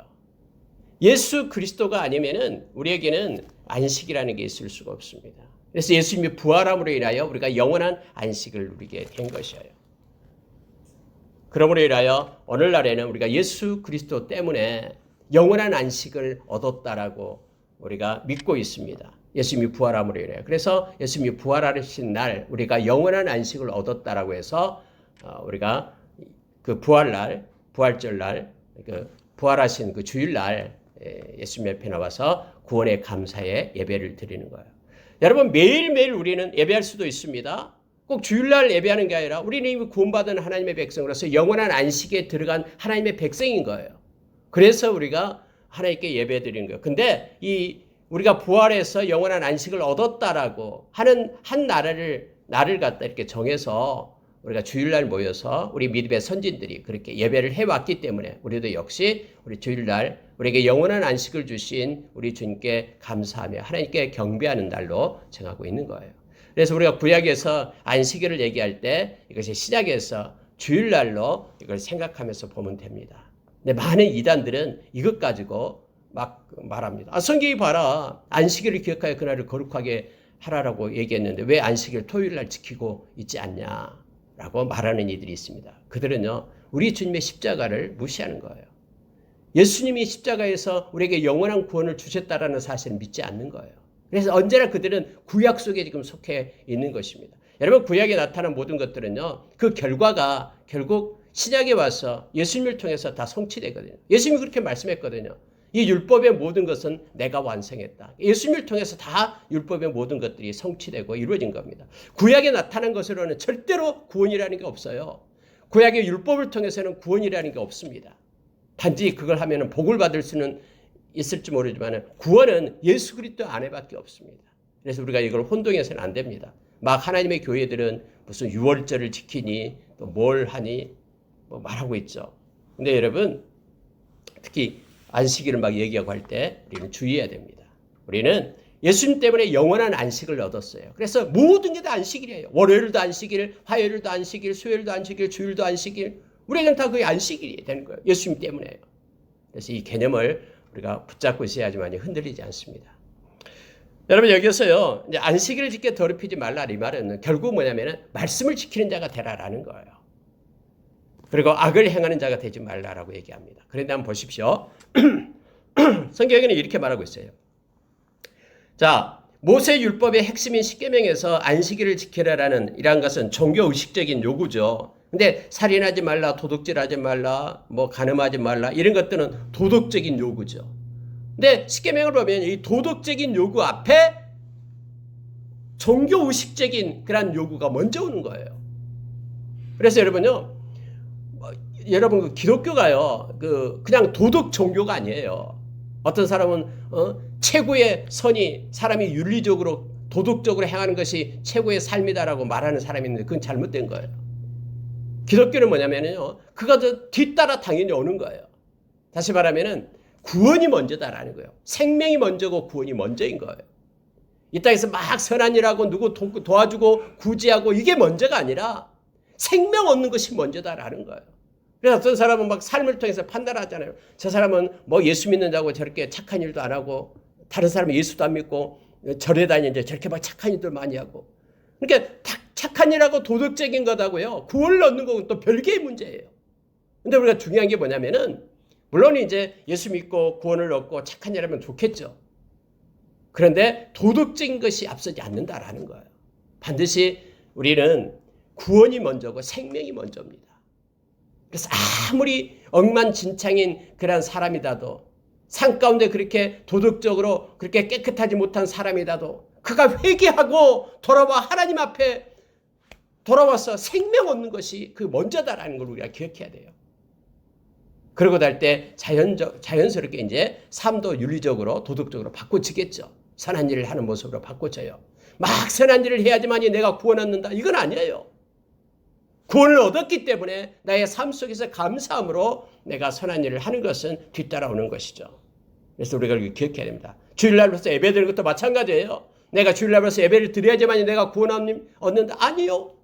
예수 그리스도가 아니면은 우리에게는 안식이라는 게 있을 수가 없습니다. 그래서 예수님이 부활함으로 인하여 우리가 영원한 안식을 누리게 된 것이에요. 그러므로 인하여 오늘날에는 우리가 예수 그리스도 때문에 영원한 안식을 얻었다라고 우리가 믿고 있습니다. 예수님이 부활함으로 인하여. 그래서 예수님이 부활하신 날 우리가 영원한 안식을 얻었다라고 해서 우리가 그 부활날, 부활절날, 그 부활하신 그 주일날 예수님 옆에 나와서 구원의 감사의 예배를 드리는 거예요. 여러분 매일매일 우리는 예배할 수도 있습니다. 꼭 주일날 예배하는 게 아니라 우리는 이미 구원받은 하나님의 백성으로서 영원한 안식에 들어간 하나님의 백성인 거예요. 그래서 우리가 하나님께 예배 드리는 거예요. 근데 우리가 부활해서 영원한 안식을 얻었다라고 하는 한 날을 갖다 이렇게 정해서 우리가 주일날 모여서 우리 믿음의 선진들이 그렇게 예배를 해왔기 때문에 우리도 역시 우리 주일날 우리에게 영원한 안식을 주신 우리 주님께 감사하며 하나님께 경배하는 날로 정하고 있는 거예요. 그래서 우리가 구약에서 안식일을 얘기할 때 이것이 신약에서 주일날로 이걸 생각하면서 보면 됩니다. 근데 많은 이단들은 이것 가지고 막 말합니다. 성경이 봐라. 안식일을 기억하여 그날을 거룩하게 하라라고 얘기했는데 왜 안식일 토요일날 지키고 있지 않냐? 라고 말하는 이들이 있습니다. 그들은요, 우리 주님의 십자가를 무시하는 거예요. 예수님이 십자가에서 우리에게 영원한 구원을 주셨다라는 사실을 믿지 않는 거예요. 그래서 언제나 그들은 구약 속에 지금 속해 있는 것입니다. 여러분, 구약에 나타난 모든 것들은요, 그 결과가 결국 신약에 와서 예수님을 통해서 다 성취되거든요. 예수님이 그렇게 말씀했거든요. 이 율법의 모든 것은 내가 완성했다. 예수님을 통해서 다 율법의 모든 것들이 성취되고 이루어진 겁니다. 구약에 나타난 것으로는 절대로 구원이라는 게 없어요. 구약의 율법을 통해서는 구원이라는 게 없습니다. 단지 그걸 하면 복을 받을 수는 있을지 모르지만 구원은 예수 그리스도 안에밖에 없습니다. 그래서 우리가 이걸 혼동해서는 안 됩니다. 막 하나님의 교회들은 무슨 유월절을 지키니 또 뭘 하니 말하고 있죠. 근데 여러분 특히 안식일을 막 얘기하고 할 때 우리는 주의해야 됩니다. 우리는 예수님 때문에 영원한 안식을 얻었어요. 그래서 모든 게 다 안식일이에요. 월요일도 안식일, 화요일도 안식일, 수요일도 안식일, 주일도 안식일. 우리는 다 그게 안식일이 되는 거예요. 예수님 때문에요. 그래서 이 개념을 우리가 붙잡고 있어야지만 흔들리지 않습니다. 여러분 여기서요. 이제 안식일을 지켜 더럽히지 말라 이 말은 결국 뭐냐면은 말씀을 지키는 자가 되라라는 거예요. 그리고 악을 행하는 자가 되지 말라라고 얘기합니다. 그런데 한번 보십시오. 성경에는 이렇게 말하고 있어요. 자, 모세 율법의 핵심인 십계명에서 안식일을 지키라라는 이러한 것은 종교 의식적인 요구죠. 근데 살인하지 말라, 도둑질하지 말라, 뭐 간음하지 말라 이런 것들은 도덕적인 요구죠. 근데 십계명을 보면 이 도덕적인 요구 앞에 종교 의식적인 그런 요구가 먼저 오는 거예요. 그래서 여러분요, 여러분 그 기독교가요, 그냥 도덕 종교가 아니에요. 어떤 사람은 최고의 선이 사람이 윤리적으로 도덕적으로 행하는 것이 최고의 삶이다라고 말하는 사람이 있는데 그건 잘못된 거예요. 기독교는 뭐냐면요, 그가 뒤따라 당연히 오는 거예요. 다시 말하면은 구원이 먼저다라는 거예요. 생명이 먼저고 구원이 먼저인 거예요. 이 땅에서 막 선한 일하고 누구 도와주고 구제하고 이게 먼저가 아니라 생명 얻는 것이 먼저다라는 거예요. 그래서 어떤 사람은 막 삶을 통해서 판단하잖아요. 저 사람은 뭐 예수 믿는 자고 저렇게 착한 일도 안 하고 다른 사람은 예수도 안 믿고 절에 다니는데 저렇게 막 착한 일들 많이 하고. 그러니까 착한 일하고 도덕적인 것하고요, 구원을 얻는 건 또 별개의 문제예요. 근데 우리가 중요한 게 뭐냐면은 물론 이제 예수 믿고 구원을 얻고 착한 일 하면 좋겠죠. 그런데 도덕적인 것이 앞서지 않는다라는 거예요. 반드시 우리는 구원이 먼저고 생명이 먼저입니다. 그래서 아무리 억만진창인 그런 사람이라도 산 가운데 그렇게 도덕적으로 그렇게 깨끗하지 못한 사람이라도 그가 회개하고 돌아와 하나님 앞에 돌아와서 생명 얻는 것이 그 먼저다라는 걸 우리가 기억해야 돼요. 그러고 날 때 자연스럽게 이제 삶도 윤리적으로 도덕적으로 바꿔지겠죠. 선한 일을 하는 모습으로 바꿔져요. 막 선한 일을 해야지만이 내가 구원 얻는다. 이건 아니에요. 구원을 얻었기 때문에 나의 삶 속에서 감사함으로 내가 선한 일을 하는 것은 뒤따라오는 것이죠. 그래서 우리가 이걸 기억해야 됩니다. 주일날로서 예배 드리는 것도 마찬가지예요. 내가 주일날로서 예배를 드려야지만 내가 구원 얻는다. 아니요.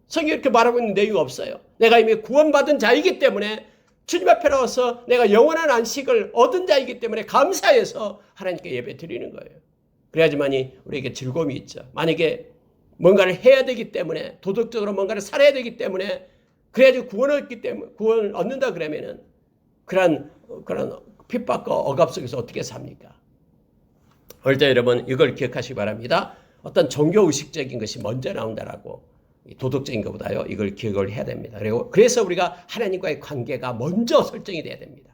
성경이 이렇게 말하고 있는 내용이 없어요. 내가 이미 구원받은 자이기 때문에 주님 앞에 나와서 내가 영원한 안식을 얻은 자이기 때문에 감사해서 하나님께 예배 드리는 거예요. 그래야지만이 우리에게 즐거움이 있죠. 만약에 뭔가를 해야 되기 때문에 도덕적으로 뭔가를 살아야 되기 때문에 그래야지 구원을 얻는다 그러면은 그런 핍박과 억압 속에서 어떻게 삽니까? 어릴 여러분 이걸 기억하시기 바랍니다. 어떤 종교 의식적인 것이 먼저 나온다라고 도덕적인 것보다요 이걸 기억을 해야 됩니다. 그래서 우리가 하나님과의 관계가 먼저 설정이 돼야 됩니다.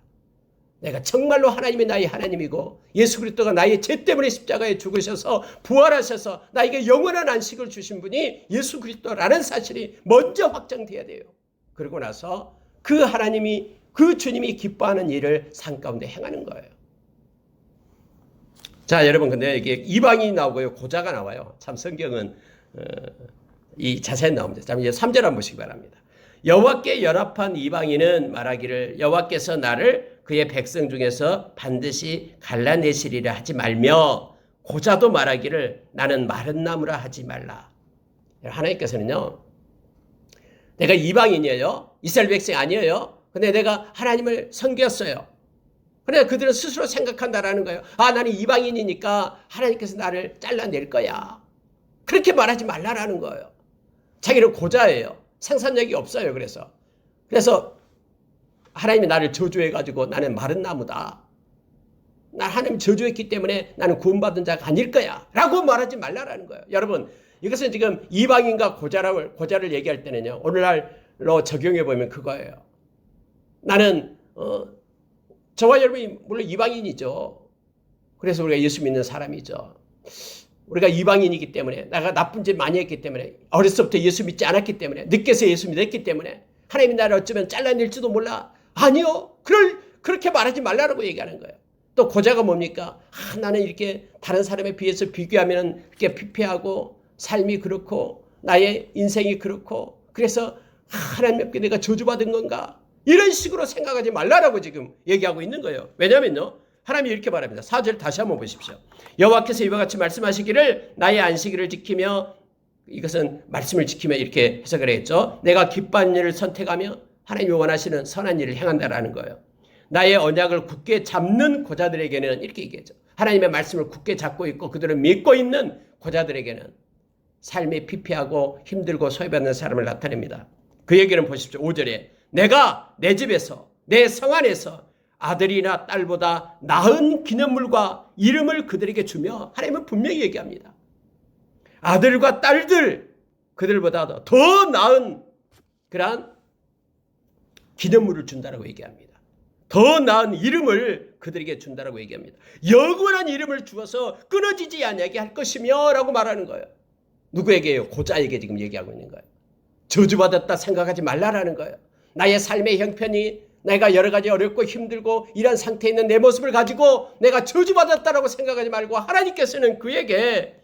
내가 정말로 하나님이 나의 하나님이고 예수 그리스도가 나의 죄 때문에 십자가에 죽으셔서 부활하셔서 나에게 영원한 안식을 주신 분이 예수 그리스도라는 사실이 먼저 확정돼야 돼요. 그러고 나서 그 하나님이 그 주님이 기뻐하는 일을 삶 가운데 행하는 거예요. 자 여러분 근데 이게 이방인이 나오고요 고자가 나와요. 참 성경은 이 자세히 나옵니다. 자 이제 3절 한번 보시기 바랍니다. 여호와께 연합한 이방인은 말하기를 여호와께서 나를 그의 백성 중에서 반드시 갈라내시리라 하지 말며 고자도 말하기를 나는 마른 나무라 하지 말라. 하나님께서는요 내가 이방인이에요. 이스라엘 백성이 아니에요. 근데 내가 하나님을 섬겼어요. 그래 그들은 스스로 생각한다라는 거예요. 아 나는 이방인이니까 하나님께서 나를 잘라낼 거야. 그렇게 말하지 말라라는 거예요. 자기는 고자예요. 생산력이 없어요. 그래서 하나님이 나를 저주해가지고 나는 마른 나무다. 날 하나님 저주했기 때문에 나는 구원받은 자가 아닐 거야. 라고 말하지 말라라는 거예요. 여러분 이것은 지금 이방인과 고자를 얘기할 때는요. 오늘날로 적용해 보면 그거예요. 나는 저와 여러분이 물론 이방인이죠. 그래서 우리가 예수 믿는 사람이죠. 우리가 이방인이기 때문에 내가 나쁜 짓 많이 했기 때문에 어렸을 때부터 예수 믿지 않았기 때문에 늦게서 예수 믿었기 때문에 하나님이 나를 어쩌면 잘라낼지도 몰라. 아니요. 그렇게 말하지 말라고 얘기하는 거예요. 또 고자가 뭡니까? 나는 이렇게 다른 사람에 비해서 비교하면 이렇게 피폐하고 삶이 그렇고 나의 인생이 그렇고 그래서 하나님 앞에 내가 저주받은 건가? 이런 식으로 생각하지 말라라고 지금 얘기하고 있는 거예요. 왜냐면요. 하나님이 이렇게 말합니다. 4절 다시 한번 보십시오. 여호와께서 이와 같이 말씀하시기를 나의 안식일을 지키며 이것은 말씀을 지키며 이렇게 해석을 했죠. 내가 기뻐하는 일을 선택하며 하나님이 원하시는 선한 일을 행한다라는 거예요. 나의 언약을 굳게 잡는 고자들에게는 이렇게 얘기했죠. 하나님의 말씀을 굳게 잡고 있고 그들은 믿고 있는 고자들에게는 삶이 피폐하고 힘들고 소외받는 사람을 나타냅니다. 그 얘기는 보십시오. 5절에 내가 내 집에서 내 성 안에서 아들이나 딸보다 나은 기념물과 이름을 그들에게 주며 하나님은 분명히 얘기합니다. 아들과 딸들 그들보다 더 나은 그러한 기념물을 준다라고 얘기합니다. 더 나은 이름을 그들에게 준다라고 얘기합니다. 영원한 이름을 주어서 끊어지지 않게 할 것이며 라고 말하는 거예요. 누구에게요? 고자에게 지금 얘기하고 있는 거예요. 저주받았다 생각하지 말라라는 거예요. 나의 삶의 형편이 내가 여러 가지 어렵고 힘들고 이런 상태에 있는 내 모습을 가지고 내가 저주받았다라고 생각하지 말고 하나님께서는 그에게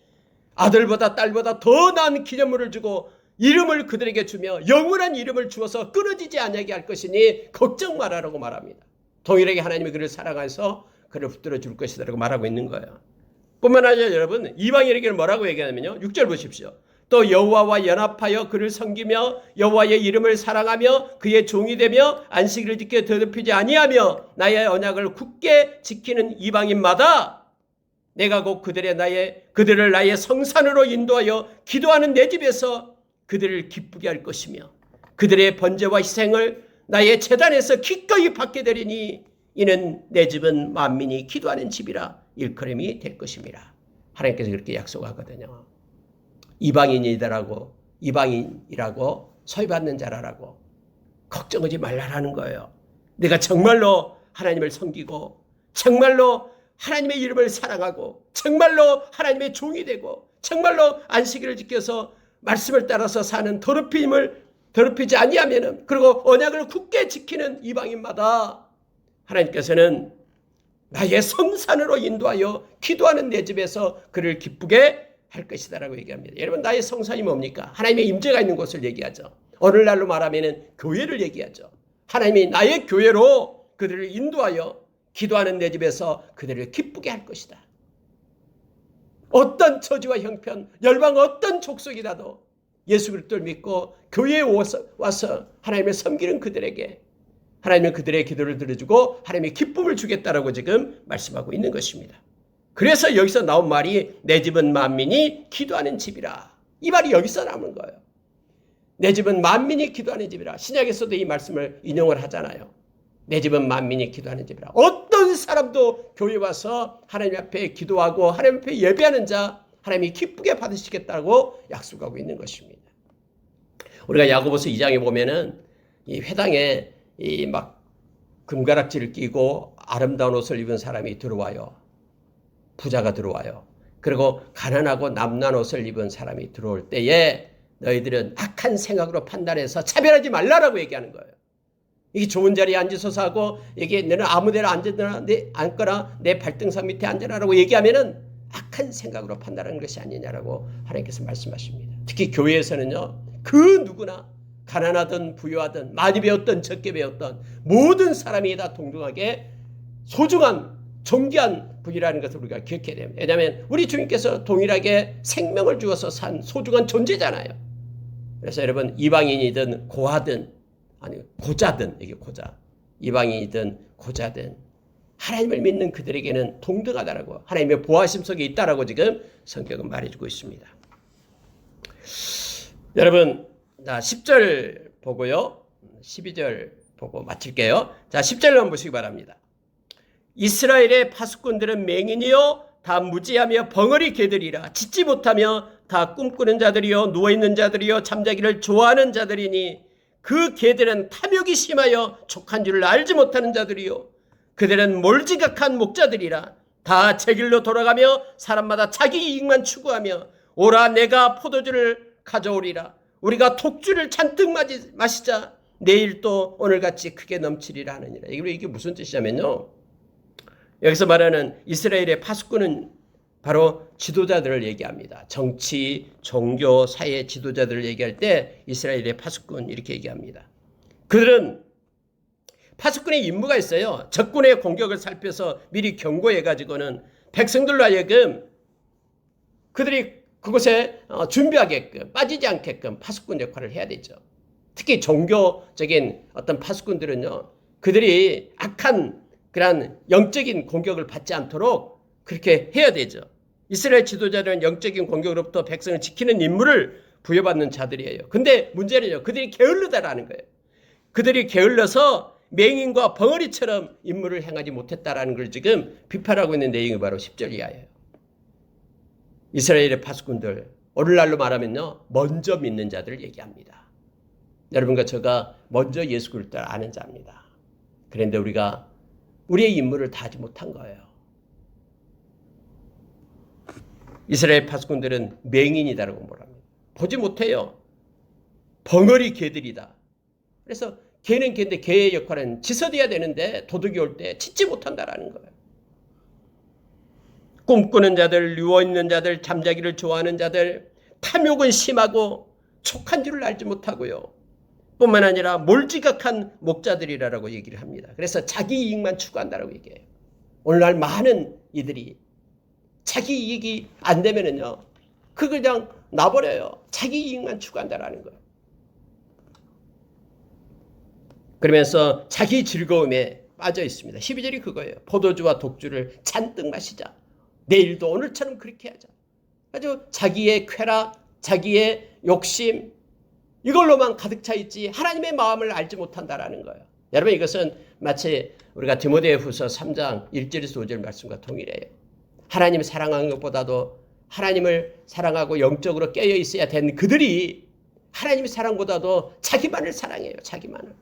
아들보다 딸보다 더 나은 기념물을 주고 이름을 그들에게 주며 영원한 이름을 주어서 끊어지지 않게 할 것이니 걱정 마라라고 말합니다. 동일하게 하나님이 그를 사랑해서 그를 붙들어 줄 것이다라고 말하고 있는 거예요. 뿐만 아니라 여러분 이방인에게는 뭐라고 얘기하냐면요. 6절 보십시오. 또 여호와와 연합하여 그를 섬기며 여호와의 이름을 사랑하며 그의 종이 되며 안식일을 지켜 더럽히지 아니하며 나의 언약을 굳게 지키는 이방인마다 내가 곧 그들을 나의 성산으로 인도하여 기도하는 내 집에서 그들을 기쁘게 할 것이며 그들의 번제와 희생을 나의 제단에서 기꺼이 받게 되리니 이는 내 집은 만민이 기도하는 집이라 일컬음이 될 것입니다. 하나님께서 그렇게 약속하거든요. 이방인이라고 서위받는 자라라고 걱정하지 말라라는 거예요. 내가 정말로 하나님을 섬기고 정말로 하나님의 이름을 사랑하고 정말로 하나님의 종이 되고 정말로 안식일을 지켜서 말씀을 따라서 사는 더럽히지 아니하면은 그리고 언약을 굳게 지키는 이방인마다 하나님께서는 나의 성산으로 인도하여 기도하는 내 집에서 그를 기쁘게 할 것이다라고 얘기합니다. 여러분 나의 성산이 뭡니까? 하나님의 임재가 있는 곳을 얘기하죠. 오늘날로 말하면은 교회를 얘기하죠. 하나님이 나의 교회로 그들을 인도하여 기도하는 내 집에서 그들을 기쁘게 할 것이다. 어떤 처지와 형편, 열방 어떤 족속이라도 예수 그리스도를 믿고 교회에 와서 하나님을 섬기는 그들에게 하나님은 그들의 기도를 들어주고 하나님의 기쁨을 주겠다라고 지금 말씀하고 있는 것입니다. 그래서 여기서 나온 말이 내 집은 만민이 기도하는 집이라. 이 말이 여기서 나오는 거예요. 내 집은 만민이 기도하는 집이라. 신약에서도 이 말씀을 인용을 하잖아요. 내 집은 만민이 기도하는 집이라. 어떤 사람도 교회 와서 하나님 앞에 기도하고 하나님 앞에 예배하는 자 하나님이 기쁘게 받으시겠다고 약속하고 있는 것입니다. 우리가 야고보서 2장에 보면은 이 회당에 이 막 금가락지를 끼고 아름다운 옷을 입은 사람이 들어와요. 부자가 들어와요. 그리고 가난하고 남난 옷을 입은 사람이 들어올 때에 너희들은 악한 생각으로 판단해서 차별하지 말라라고 얘기하는 거예요. 이게 좋은 자리에 앉으소서 하고 이게 너는 아무 데나 앉거나 내 발등상 밑에 앉으라라고 얘기하면은 악한 생각으로 판단하는 것이 아니냐라고 하나님께서 말씀하십니다. 특히 교회에서는요. 그 누구나 가난하든 부유하든 많이 배웠든 적게 배웠든 모든 사람이 다 동등하게 소중한 존귀한 분이라는 것을 우리가 기억해야 됩니다. 왜냐하면 우리 주님께서 동일하게 생명을 주어서 산 소중한 존재잖아요. 그래서 여러분 이방인이든 고하든 아니 고자든 이게 고자 이방인이든 고자든 하나님을 믿는 그들에게는 동등하다라고 하나님의 보호하심 속에 있다라고 지금 성경은 말해주고 있습니다. 여러분 자 10절 보고요. 12절 보고 마칠게요. 자 10절 한번 보시기 바랍니다. 이스라엘의 파수꾼들은 맹인이요 다 무지하며 벙어리 개들이라 짖지 못하며 다 꿈꾸는 자들이요 누워있는 자들이요 잠자기를 좋아하는 자들이니 그 개들은 탐욕이 심하여 족한 줄을 알지 못하는 자들이요 그들은 몰지각한 목자들이라 다 제 길로 돌아가며 사람마다 자기 이익만 추구하며 오라 내가 포도주를 가져오리라 우리가 독주를 잔뜩 마시자 내일 또 오늘같이 크게 넘치리라 하느니라. 이게 무슨 뜻이냐면요. 여기서 말하는 이스라엘의 파수꾼은 바로 지도자들을 얘기합니다. 정치, 종교, 사회 지도자들을 얘기할 때 이스라엘의 파수꾼 이렇게 얘기합니다. 그들은 파수꾼의 임무가 있어요. 적군의 공격을 살펴서 미리 경고해가지고는 백성들로 하여금 그들이 그곳에 준비하게끔 빠지지 않게끔 파수꾼 역할을 해야 되죠. 특히 종교적인 어떤 파수꾼들은요. 그들이 악한 그런 영적인 공격을 받지 않도록 그렇게 해야 되죠. 이스라엘 지도자들은 영적인 공격으로부터 백성을 지키는 임무를 부여받는 자들이에요. 근데 문제는요. 그들이 게을르다라는 거예요. 그들이 게을러서 맹인과 벙어리처럼 임무를 행하지 못했다라는 걸 지금 비판하고 있는 내용이 바로 10절 이하예요. 이스라엘의 파수꾼들, 오늘날로 말하면요, 먼저 믿는 자들을 얘기합니다. 여러분과 제가 먼저 예수 그리스도를 아는 자입니다. 그런데 우리가 우리의 임무를 다 하지 못한 거예요. 이스라엘 파수꾼들은 맹인이다라고 말합니다. 보지 못해요. 벙어리 개들이다. 그래서 개는 개인데 개의 역할은 지서돼야 되는데 도둑이 올 때 짓지 못한다라는 거예요. 꿈꾸는 자들, 누워있는 자들, 잠자기를 좋아하는 자들, 탐욕은 심하고 촉한 줄을 알지 못하고요. 뿐만 아니라 몰지각한 목자들이라고 얘기를 합니다. 그래서 자기 이익만 추구한다라고 얘기해요. 오늘날 많은 이들이 자기 이익이 안 되면은요, 그걸 그냥 놔버려요. 자기 이익만 추구한다라는 거예요. 그러면서 자기 즐거움에 빠져 있습니다. 12절이 그거예요. 포도주와 독주를 잔뜩 마시자. 내일도 오늘처럼 그렇게 하자. 아주 자기의 쾌락, 자기의 욕심, 이걸로만 가득 차 있지 하나님의 마음을 알지 못한다라는 거예요. 여러분, 이것은 마치 우리가 디모데후서 3장 1절에서 5절 말씀과 동일해요. 하나님을 사랑하는 것보다도 하나님을 사랑하고 영적으로 깨어 있어야 된 그들이 하나님의 사랑보다도 자기만을 사랑해요. 자기만을.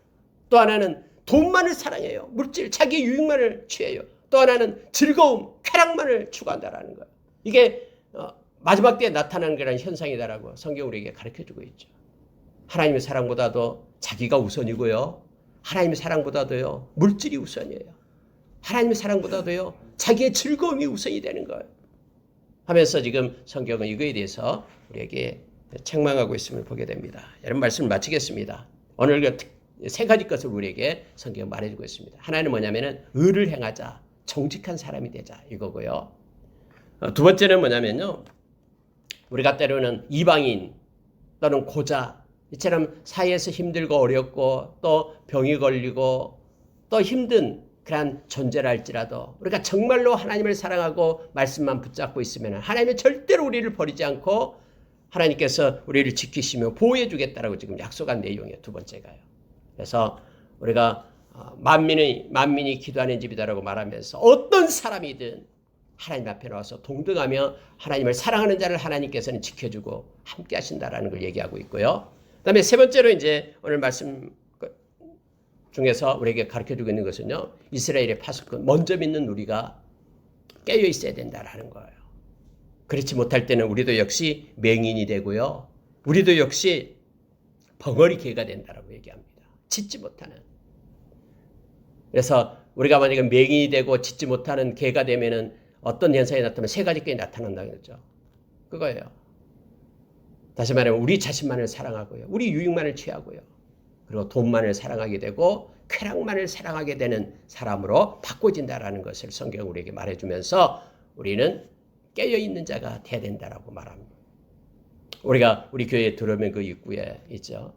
또 하나는 돈만을 사랑해요. 물질, 자기 유익만을 취해요. 또 하나는 즐거움, 쾌락만을 추구한다라는 거예요. 이게 마지막 때에 나타나는 그런 현상이다라고 성경 우리에게 가르쳐주고 있죠. 하나님의 사랑보다도 자기가 우선이고요. 하나님의 사랑보다도요, 물질이 우선이에요. 하나님의 사랑보다도요, 자기의 즐거움이 우선이 되는 거예요. 하면서 지금 성경은 이거에 대해서 우리에게 책망하고 있음을 보게 됩니다. 여러분, 말씀을 마치겠습니다. 오늘 세 가지 것을 우리에게 성경은 말해주고 있습니다. 하나는 뭐냐면은 의를 행하자, 정직한 사람이 되자, 이거고요. 두 번째는 뭐냐면요, 우리가 때로는 이방인 또는 고자, 이처럼 사회에서 힘들고 어렵고 또 병이 걸리고 또 힘든 그런 존재라 할지라도 우리가 정말로 하나님을 사랑하고 말씀만 붙잡고 있으면 하나님은 절대로 우리를 버리지 않고 하나님께서 우리를 지키시며 보호해 주겠다라고 지금 약속한 내용이에요. 두 번째가요. 그래서 우리가 만민이 기도하는 집이다라고 말하면서 어떤 사람이든 하나님 앞에 나와서 동등하며 하나님을 사랑하는 자를 하나님께서는 지켜주고 함께 하신다라는 걸 얘기하고 있고요. 그다음에 세 번째로 이제 오늘 말씀 중에서 우리에게 가르쳐주고 있는 것은요, 이스라엘의 파수꾼, 먼저 믿는 우리가 깨어 있어야 된다라는 거예요. 그렇지 못할 때는 우리도 역시 맹인이 되고요, 우리도 역시 벙어리 개가 된다라고 얘기합니다. 짓지 못하는. 그래서 우리가 만약에 맹인이 되고 짓지 못하는 개가 되면은 어떤 현상이 나타나면 세 가지 게 나타난다는 거죠. 그거예요. 다시 말하면 우리 자신만을 사랑하고요, 우리 유익만을 취하고요, 그리고 돈만을 사랑하게 되고 쾌락만을 사랑하게 되는 사람으로 바꿔진다라는 것을 성경은 우리에게 말해주면서 우리는 깨어있는 자가 돼야 된다라고 말합니다. 우리가 우리 교회에 들어오면 그 입구에 있죠.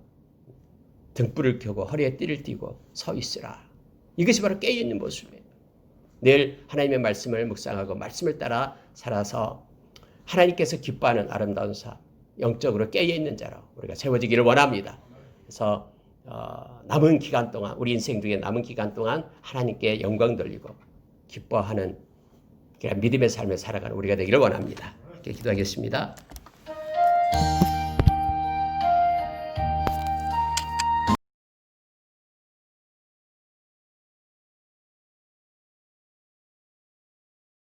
등불을 켜고 허리에 띠를 띠고 서 있으라. 이것이 바로 깨어있는 모습이에요. 늘 하나님의 말씀을 묵상하고 말씀을 따라 살아서 하나님께서 기뻐하는 아름다운 삶, 영적으로 깨어있는 자로 우리가 세워지기를 원합니다. 그래서 남은 기간 동안, 우리 인생 중에 남은 기간 동안 하나님께 영광 돌리고 기뻐하는 믿음의 삶을 살아가는 우리가 되기를 원합니다. 이렇게 기도하겠습니다.